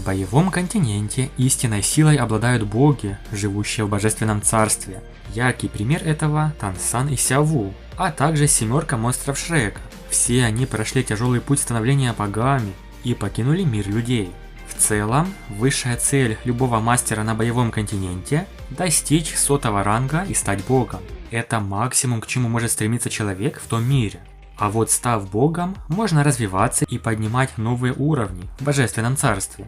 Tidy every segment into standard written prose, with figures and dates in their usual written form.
боевом континенте истинной силой обладают боги, живущие в божественном царстве. Яркий пример этого – Тансан и Сяву, а также семерка монстров Шрека. Все они прошли тяжелый путь становления богами и покинули мир людей. В целом, высшая цель любого мастера на боевом континенте – достичь 100-го ранга и стать богом. Это максимум, к чему может стремиться человек в том мире. А вот став богом, можно развиваться и поднимать новые уровни в божественном царстве.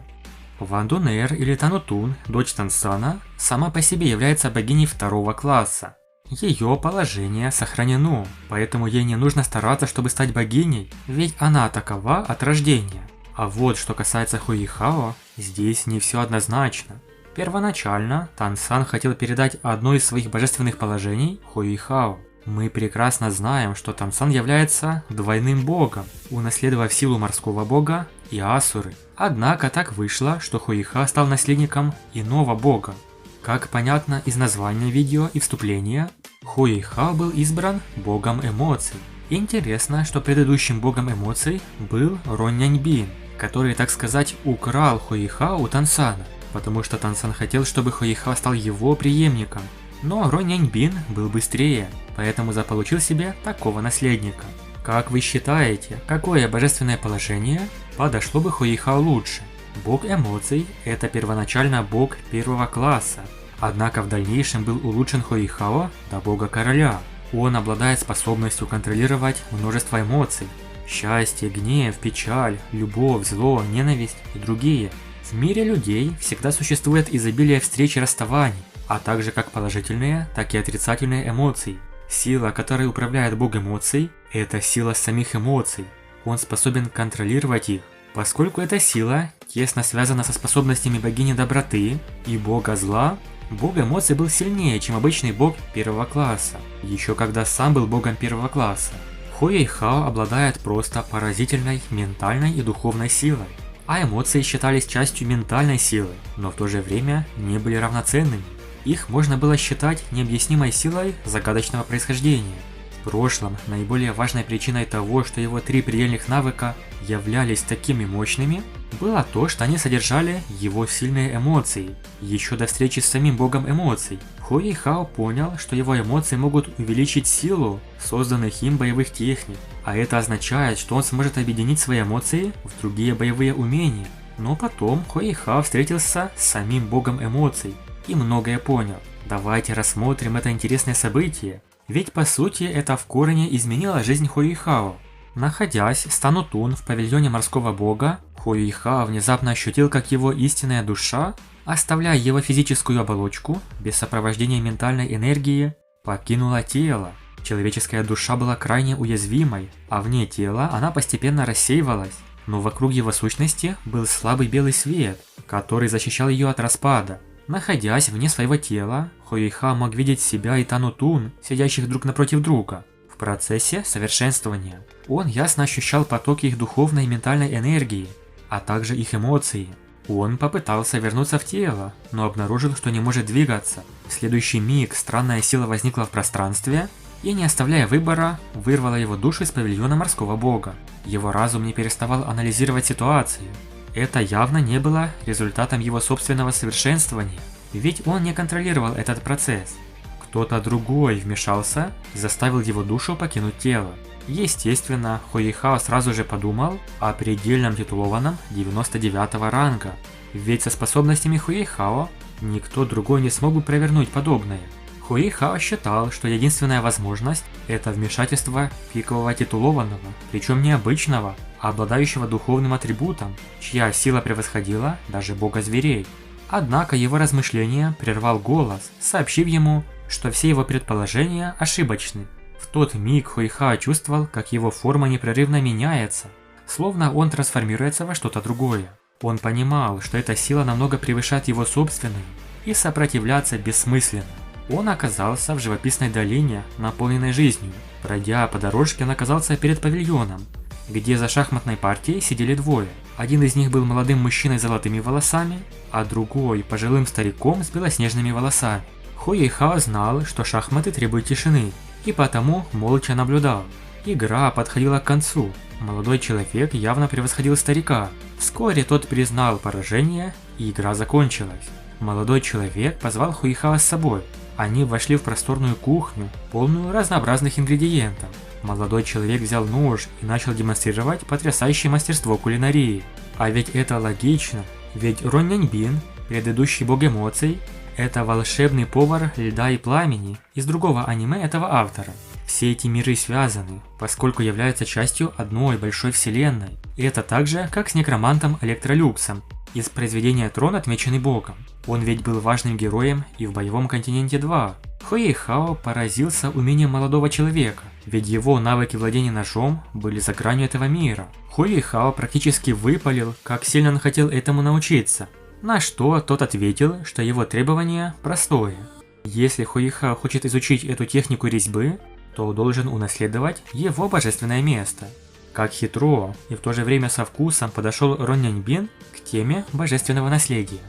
Ван Дунер или Танутун, дочь Тансана, сама по себе является богиней 2-го класса. Ее положение сохранено, поэтому ей не нужно стараться, чтобы стать богиней, ведь она такова от рождения. А вот что касается Хуихао, здесь не все однозначно. Первоначально Тансан хотел передать одно из своих божественных положений Хуихао. Мы прекрасно знаем, что Тансан является двойным богом, унаследовав силу морского бога и Асуры. Однако так вышло, что Хуиха стал наследником иного бога. Как понятно из названия видео и вступления, Хуиха был избран богом эмоций. Интересно, что предыдущим богом эмоций был Ронняньбин, который, так сказать, украл Хуиха у Тансана, потому что Тансан хотел, чтобы Хуиха стал его преемником. Но Ронняньбин был быстрее, поэтому заполучил себе такого наследника. Как вы считаете, какое божественное положение подошло бы Хуиха лучше? Бог эмоций – это первоначально бог 1-го класса, однако в дальнейшем был улучшен Хуихао до бога короля. Он обладает способностью контролировать множество эмоций – счастье, гнев, печаль, любовь, зло, ненависть и другие. В мире людей всегда существует изобилие встреч и расставаний, а также как положительные, так и отрицательные эмоции. Сила, которой управляет бог эмоций, это сила самих эмоций. Он способен контролировать их. Поскольку эта сила тесно связана со способностями богини доброты и бога зла, бог эмоций был сильнее, чем обычный бог 1-го класса, еще когда сам был богом 1-го класса. Хуэйхао обладает просто поразительной ментальной и духовной силой, а эмоции считались частью ментальной силы, но в то же время не были равноценными. Их можно было считать необъяснимой силой загадочного происхождения. В прошлом наиболее важной причиной того, что его 3 предельных навыка являлись такими мощными, было то, что они содержали его сильные эмоции. Еще до встречи с самим богом эмоций, Хуэйхао понял, что его эмоции могут увеличить силу созданных им боевых техник, а это означает, что он сможет объединить свои эмоции в другие боевые умения. Но потом Хуэйхао встретился с самим богом эмоций и многое понял. Давайте рассмотрим это интересное событие, ведь по сути это в корне изменило жизнь Хуэйхао. Находясь с Танутун в павильоне морского бога, Хуэйхао внезапно ощутил, как его истинная душа, оставляя его физическую оболочку без сопровождения ментальной энергии, покинула тело. Человеческая душа была крайне уязвимой, а вне тела она постепенно рассеивалась, но вокруг его сущности был слабый белый свет, который защищал ее от распада. Находясь вне своего тела, Хуэйхао мог видеть себя и Танутун, сидящих друг напротив друга. В процессе совершенствования он ясно ощущал потоки их духовной и ментальной энергии, а также их эмоции. Он попытался вернуться в тело, но обнаружил, что не может двигаться. В следующий миг странная сила возникла в пространстве и, не оставляя выбора, вырвала его душу из павильона морского бога. Его разум не переставал анализировать ситуацию. Это явно не было результатом его собственного совершенствования, ведь он не контролировал этот процесс. Кто-то другой вмешался и заставил его душу покинуть тело. Естественно, Хуэйхао сразу же подумал о предельном титулованном 99-го ранга, ведь со способностями Хуэйхао никто другой не смог бы провернуть подобное. Хуэйхао считал, что единственная возможность – это вмешательство пикового титулованного, причем не обычного, а обладающего духовным атрибутом, чья сила превосходила даже бога зверей. Однако его размышления прервал голос, сообщив ему, что все его предположения ошибочны. В тот миг Хуэйхао чувствовал, как его форма непрерывно меняется, словно он трансформируется во что-то другое. Он понимал, что эта сила намного превышает его собственную, и сопротивляться бессмысленно. Он оказался в живописной долине, наполненной жизнью. Пройдя по дорожке, он оказался перед павильоном, где за шахматной партией сидели двое. Один из них был молодым мужчиной с золотыми волосами, а другой – пожилым стариком с белоснежными волосами. Хуэйхао знал, что шахматы требуют тишины, и потому молча наблюдал. Игра подходила к концу, Молодой человек явно превосходил старика. Вскоре тот признал поражение, и игра закончилась. Молодой человек позвал Хуихао с собой. Они вошли в просторную кухню, полную разнообразных ингредиентов. Молодой человек взял нож и начал демонстрировать потрясающее мастерство кулинарии. А ведь это логично, ведь Рон Няньбин, предыдущий бог эмоций, это волшебный повар льда и пламени из другого аниме этого автора. Все эти миры связаны, поскольку являются частью одной большой вселенной. И это так же, как с некромантом Электролюксом из произведения «Трон, отмеченный богом». Он ведь был важным героем и в боевом континенте 2. Хуэйхао поразился умением молодого человека, ведь его навыки владения ножом были за гранью этого мира. Хуэйхао практически выпалил, как сильно он хотел этому научиться, на что тот ответил, что его требование простое. Если Хуэйхао хочет изучить эту технику резьбы, то должен унаследовать его божественное место. Как хитро и в то же время со вкусом подошел Рон Няньбин к теме божественного наследия.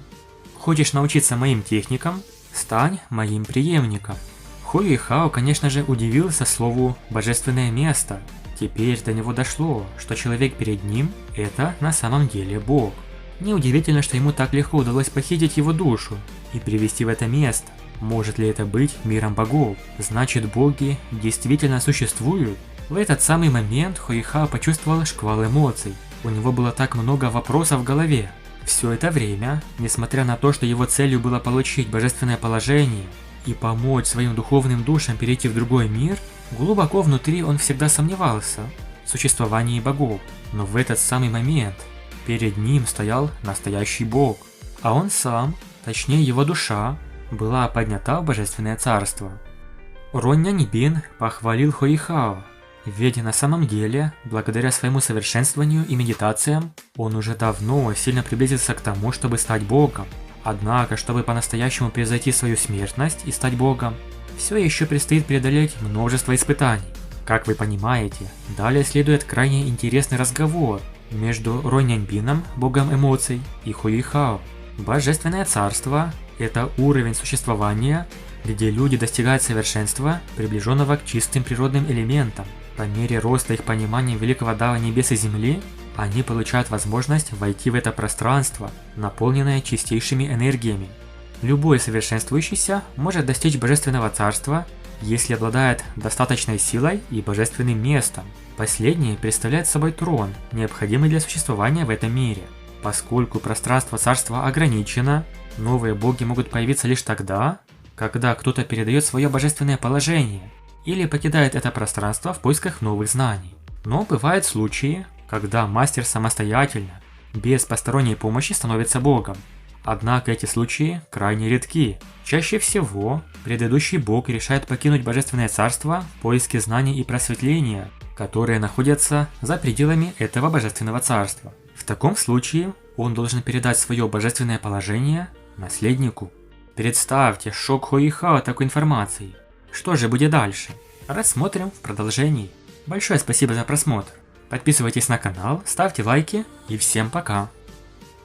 Хочешь научиться моим техникам? Стань моим преемником. Хуэйхао, конечно же, удивился слову «божественное место». Теперь до него дошло, что человек перед ним – это на самом деле бог. Неудивительно, что ему так легко удалось похитить его душу и привести в это место. Может ли это быть миром богов? Значит, боги действительно существуют? В этот самый момент Хуэйхао почувствовал шквал эмоций. У него было так много вопросов в голове. Все это время, несмотря на то, что его целью было получить божественное положение и помочь своим духовным душам перейти в другой мир, глубоко внутри он всегда сомневался в существовании богов. Но в этот самый момент перед ним стоял настоящий бог, а он сам, точнее его душа, была поднята в божественное царство. Рон Няньбин похвалил Хуэйхао, ведь на самом деле, благодаря своему совершенствованию и медитациям, он уже давно сильно приблизился к тому, чтобы стать богом. Однако, чтобы по-настоящему превзойти свою смертность и стать богом, все еще предстоит преодолеть множество испытаний. Как вы понимаете, далее следует крайне интересный разговор между Рон Няньбином, богом эмоций, и Хуэйхао. Божественное царство – это уровень существования, где люди достигают совершенства, приближенного к чистым природным элементам. По мере роста их понимания великого дава небес и земли, они получают возможность войти в это пространство, наполненное чистейшими энергиями. Любой совершенствующийся может достичь божественного царства, если обладает достаточной силой и божественным местом. Последнее представляет собой трон, необходимый для существования в этом мире. Поскольку пространство царства ограничено, новые боги могут появиться лишь тогда, когда кто-то передает свое божественное положение или покидает это пространство в поисках новых знаний. Но бывают случаи, когда мастер самостоятельно, без посторонней помощи становится богом. Однако эти случаи крайне редки. Чаще всего предыдущий бог решает покинуть божественное царство в поиске знаний и просветления, которые находятся за пределами этого божественного царства. В таком случае он должен передать свое божественное положение наследнику. Представьте шок Хуэйхао такой информацией. Что же будет дальше? Рассмотрим в продолжении. Большое спасибо за просмотр. Подписывайтесь на канал, ставьте лайки и всем пока.